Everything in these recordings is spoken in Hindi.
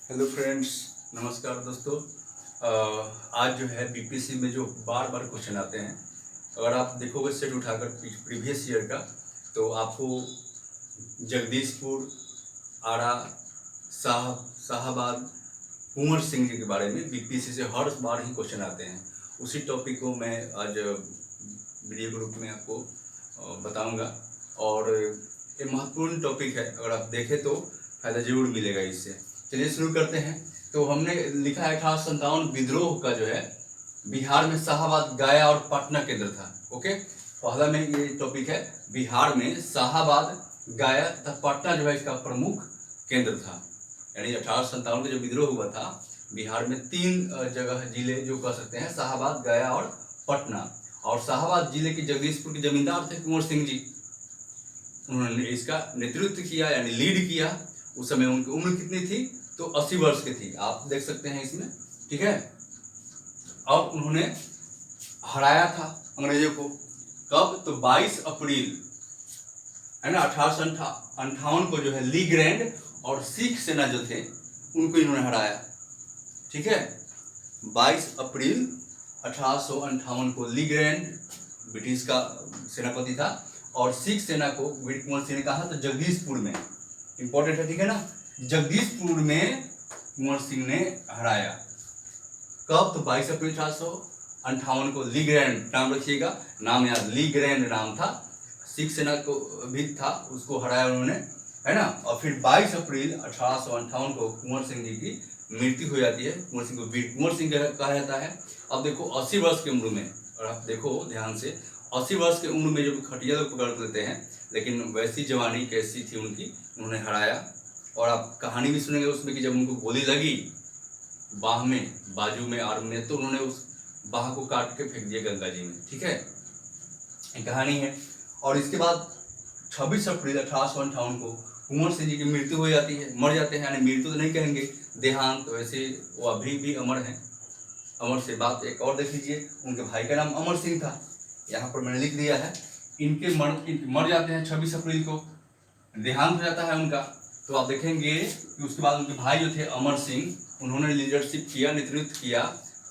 हेलो फ्रेंड्स, नमस्कार दोस्तों। आज जो है बीपीएससी में जो बार बार क्वेश्चन आते हैं, अगर आप देखोगे सेट उठाकर प्रीवियस ईयर का, तो आपको जगदीशपुर, आरा, शाहाबाद, कुंवर सिंह जी के बारे में बीपीएससी से हर बार ही क्वेश्चन आते हैं। उसी टॉपिक को मैं आज वीडियो के रूप में आपको बताऊंगा और ये महत्वपूर्ण टॉपिक है। अगर आप देखें तो फायदा जरूर मिलेगा इससे। चलिए शुरू करते हैं। तो हमने लिखा है 1857 विद्रोह का जो है बिहार में शाहाबाद, गया और पटना केंद्र था। ओके, पहला में ये टॉपिक है, बिहार में शाहाबाद, गया तथा पटना जो है इसका प्रमुख केंद्र था। यानी 1857 का जो विद्रोह हुआ था, बिहार में 3 जगह जिले जो कह सकते हैं, शाहाबाद, गया और पटना। और शाहाबाद जिले के जगदीशपुर के जमींदार थे कुंवर सिंह जी। उन्होंने इसका नेतृत्व किया यानी लीड किया। उस समय उनकी उम्र कितनी थी? तो 80 वर्ष की थी, आप देख सकते हैं इसमें। ठीक है, और उन्होंने हराया था अंग्रेजों को। कब? तो 22 अप्रैल है ना 1858 को जो है ली ग्रैंड और सिख सेना जो थे उनको इन्होंने हराया। ठीक है, 22 अप्रैल 1858 को ली ग्रैंड ब्रिटिश का सेनापति था और सिख सेना को वीर कुंवर सिंह ने कहा तो जगदीशपुर में, इंपॉर्टेंट है। ठीक है ना, जगदीशपुर में कुंवर सिंह ने हराया। कब? तो 22 अप्रैल 1858 को ली ग्रैंड, नाम रखिएगा, नाम याद, ली ग्रैंड नाम था। सिख सेना को भी था, उसको हराया उन्होंने, है ना। और फिर 22 अप्रैल 1858 को कुंवर सिंह जी की मृत्यु हो जाती है। कुंवर सिंह को वीर कुंवर सिंह कहा जाता है। अब देखो 80 वर्ष की उम्र में, और आप देखो ध्यान से, 80 वर्ष की उम्र में जब खटिया लोग पकड़ लेते हैं, लेकिन वैसी जवानी कैसी थी उनकी, उन्होंने हराया। और आप कहानी भी सुनेंगे उसमें कि जब उनको गोली लगी बाह में, बाजू में, आर्म में, तो उन्होंने उस बाह को काट के फेंक दिया गंगा जी में। ठीक है, एक कहानी है। और इसके बाद 26 अप्रैल 1858 को कुंवर सिंह जी की मृत्यु हो जाती है, मर जाते हैं, यानी मृत्यु तो नहीं कहेंगे, देहांत। वैसे वो अभी भी अमर हैं। अमर से बात एक और देख लीजिए, उनके भाई का नाम अमर सिंह था, यहाँ पर मैंने लिख दिया है। इनके मर जाते हैं 26 अप्रैल को, देहांत हो जाता है उनका। तो आप देखेंगे कि उसके बाद उनके भाई जो थे अमर सिंह, उन्होंने लीडरशिप किया, नेतृत्व किया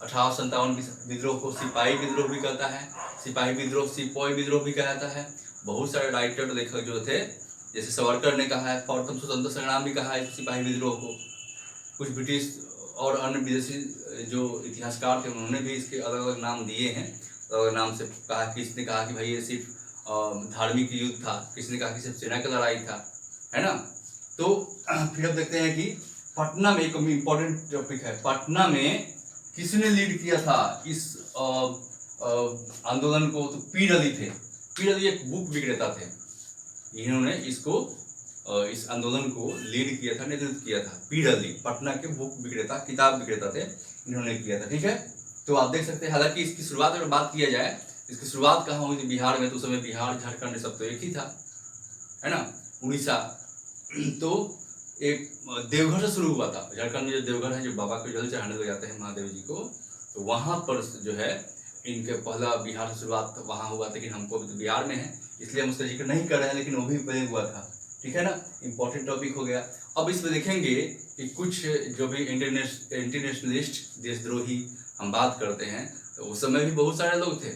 1857 विद्रोह को। सिपाही विद्रोह भी कहता है, सिपाही विद्रोह, सिपाही विद्रोह भी कहता है। बहुत सारे राइटर लेखक जो थे, जैसे सावरकर ने कहा है प्रथम स्वतंत्र संग्राम भी कहा है सिपाही विद्रोह को। कुछ ब्रिटिश और अन्य विदेशी जो इतिहासकार थे उन्होंने भी इसके अलग अलग नाम दिए हैं। अलग नाम से कहा, किसने कहा कि भाई ये सिर्फ धार्मिक युद्ध था, किसने कहा कि सिर्फ सेना की लड़ाई था, है ना। तो फिर अब देखते हैं कि पटना में एक इम्पोर्टेंट टॉपिक है, पटना में किसने लीड किया था इस आंदोलन को? तो पी डली थे। पी डली एक बुक विक्रेता थे, इन्होंने इसको इस आंदोलन को लीड किया था, नेतृत्व किया था। पी डली पटना के बुक विक्रेता, किताब विक्रेता थे, इन्होंने किया था। ठीक है, तो आप देख सकते हैं। हालांकि इसकी शुरुआत अगर बात किया जाए, इसकी शुरुआत कहाँ हुई थी? बिहार में। तो उस समय बिहार झारखंड सब तो एक ही था, है ना, उड़ीसा। तो एक देवघर से शुरू हुआ था। झारखंड में जो देवघर है, जो बाबा को जल चढ़ाने लग जाते हैं महादेव जी को, तो वहां पर जो है इनके पहला बिहार से शुरुआत वहां हुआ था। लेकिन हमको अभी तो बिहार में है इसलिए हम उसका जिक्र नहीं कर रहे हैं, लेकिन वो भी पहले हुआ था। ठीक है ना, इंपॉर्टेंट टॉपिक हो गया। अब इसमें देखेंगे कि कुछ जो भी इंटरनेशनलिस्ट, देशद्रोही हम बात करते हैं, तो उस समय भी बहुत सारे लोग थे,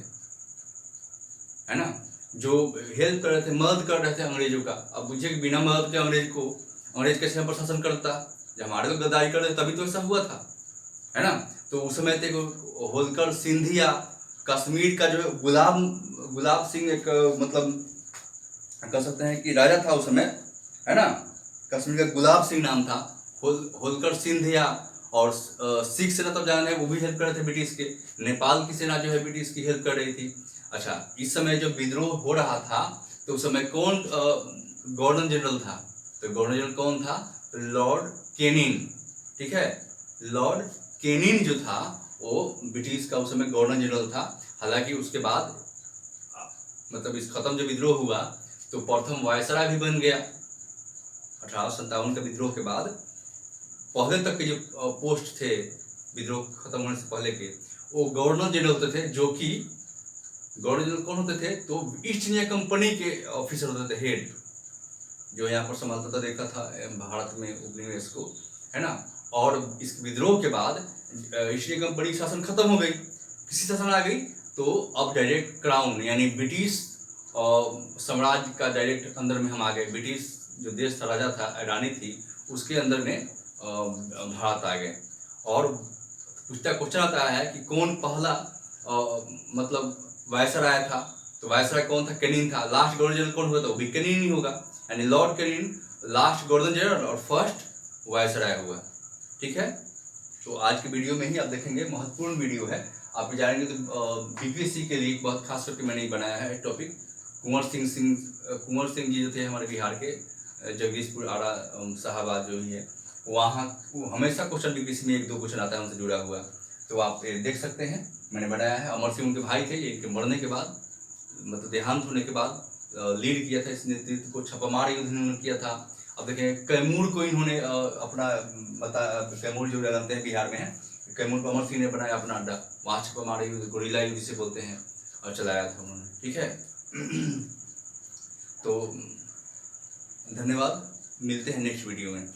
है ना, जो हेल्प कर रहे थे, मदद कर रहे थे अंग्रेजों का। अब बुझिए कि बिना मदद के अंग्रेज कैसे हम पर शासन करता? जब हमारे लोग गद्दारी कर रहे तभी तो ऐसा हुआ था, है ना। तो उस समय थे होलकर सिंधिया, कश्मीर का जो गुलाब सिंह, एक मतलब कह सकते हैं कि राजा था उस समय, है ना। कश्मीर का गुलाब सिंह नाम था। होलकर सिंधिया और सिख सेना तब जाने वो भी हेल्प कर रहे थे ब्रिटिश के। नेपाल की सेना जो है ब्रिटिश की हेल्प कर रही थी। अच्छा, इस समय जब विद्रोह हो रहा था तो उस समय कौन गवर्नर जनरल था? तो गवर्नर जनरल कौन था? Lord Kenin. ठीक है, लॉर्ड केनिन जो था वो ब्रिटिश का उस समय गवर्नर जनरल था। हालांकि उसके बाद मतलब इस खत्म जो विद्रोह हुआ तो प्रथम वायसराय भी बन गया। 1857 के विद्रोह के बाद पहले तक के जो पोस्ट थे विद्रोह खत्म होने से पहले के, वो गवर्नर जनरल होते थे। जो कि गवर्नर जनरल कौन होते थे? तो ईस्ट इंडिया कंपनी के ऑफिसर होते थे, हेड, जो यहाँ पर संभालता था, देखा था भारत में उपनिवेश को, है ना। और इस विद्रोह के बाद ईस्ट इंडिया कंपनी की शासन खत्म हो गई, किसी शासन आ गई, तो अब डायरेक्ट क्राउन यानी ब्रिटिश साम्राज्य का डायरेक्ट अंदर में हम आ गए। ब्रिटिश जो देश था, राजा था, रानी थी, उसके अंदर में भारत आ गए। और पूछता क्वेश्चन आता है कि कौन पहला मतलब वायसराय था, तो वायसराय कौन था? कैनिंग था। लास्ट गवर्नर जनरल कौन हुआ था? वो भी कैनिंग ही होगा, यानी Lord Canning last governor general और फर्स्ट वायसराय हुआ। ठीक है, तो आज के वीडियो में ही आप देखेंगे, महत्वपूर्ण वीडियो है। आप जानेंगे तो बीपीएससी के लिए बहुत खास करके मैंने ही बनाया है टॉपिक। कुंवर सिंह जी जो थे हमारे बिहार के, जगदीशपुर आड़ा शाहबाद जो भी है, वहाँ हमेशा क्वेश्चन बीपीएससी में 1-2 क्वेश्चन आता है उनसे जुड़ा हुआ, तो आप देख सकते हैं, मैंने बनाया है। अमर सिंह उनके भाई थे, इनके मरने के बाद, मतलब देहांत होने के बाद लीड किया था इस नेतृत्व को। छापामार युद्ध इन्होंने किया था। अब देखें, कैमूर को इन्होंने अपना कैमूर जो जानते हैं बिहार में है, कैमूर को अमर सिंह ने बनाया अपना अड्डा, वहाँ छापामार युद्ध, गोरिल्ला युद्ध जिसे बोलते हैं, और चलाया था उन्होंने। ठीक है तो धन्यवाद, मिलते हैं नेक्स्ट वीडियो में।